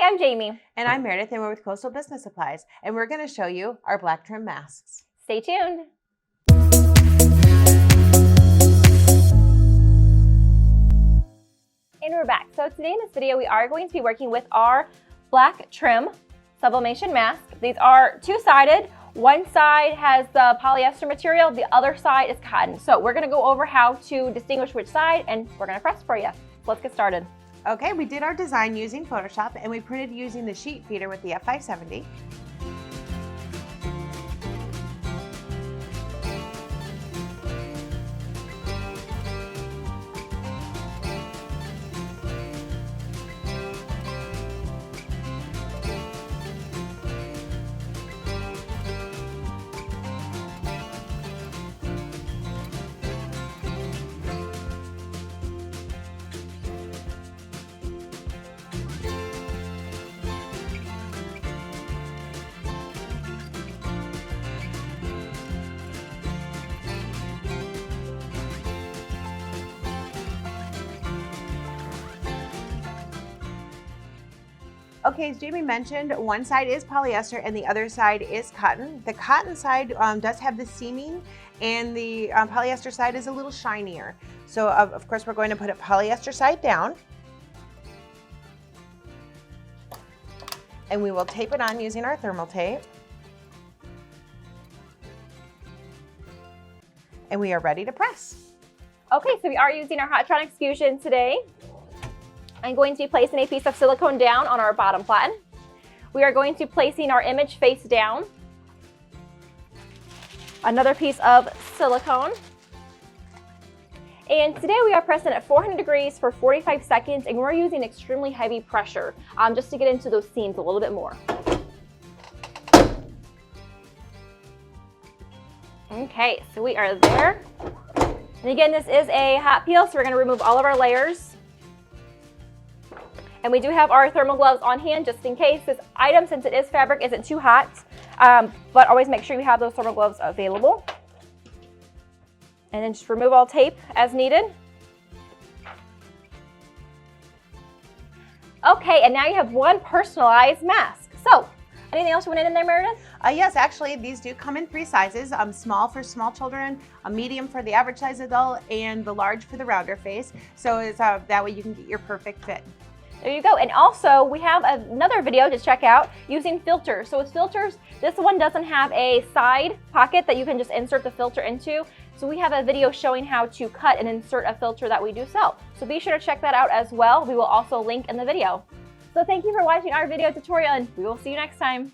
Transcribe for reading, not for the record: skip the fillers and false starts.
I'm Jamie. And I'm Meredith, and we're with Coastal Business Supplies, and we're going to show you our black trim masks. Stay tuned. And we're back. So today in this video, we are going to be working with our black trim sublimation mask. These are two-sided. One side has the polyester material, the other side is cotton. So we're gonna go over how to distinguish which side, and we're gonna press for you. Let's get started. Okay, we did our design using Photoshop, and we printed using the sheet feeder with the F570. Okay, as Jamie mentioned, one side is polyester and the other side is cotton. The cotton side does have the seaming, and the polyester side is a little shinier. So of course we're going to put a polyester side down, and we will tape it on using our thermal tape. And we are ready to press. Okay, so we are using our Hottronics Fusion today. I'm going to be placing a piece of silicone down on our bottom platen. We are going to be placing our image face down. Another piece of silicone. And today we are pressing at 400 degrees for 45 seconds, and we're using extremely heavy pressure just to get into those seams a little bit more. Okay, so we are there. And again, this is a hot peel, so we're going to remove all of our layers. And we do have our thermal gloves on hand just in case. This item, since it is fabric, isn't too hot, but always make sure you have those thermal gloves available. And then just remove all tape as needed. Okay, and now you have one personalized mask. So, anything else you want in there, Meredith? Yes, actually, these do come in 3 sizes. Small for small children, a medium for the average size adult, and the large for the rounder face. So it's, that way you can get your perfect fit. There you go. And also, we have another video to check out using filters. So with filters, this one doesn't have a side pocket that you can just insert the filter into. So we have a video showing how to cut and insert a filter that we do sell. So be sure to check that out as well. We will also link in the video. So thank you for watching our video tutorial, and we will see you next time.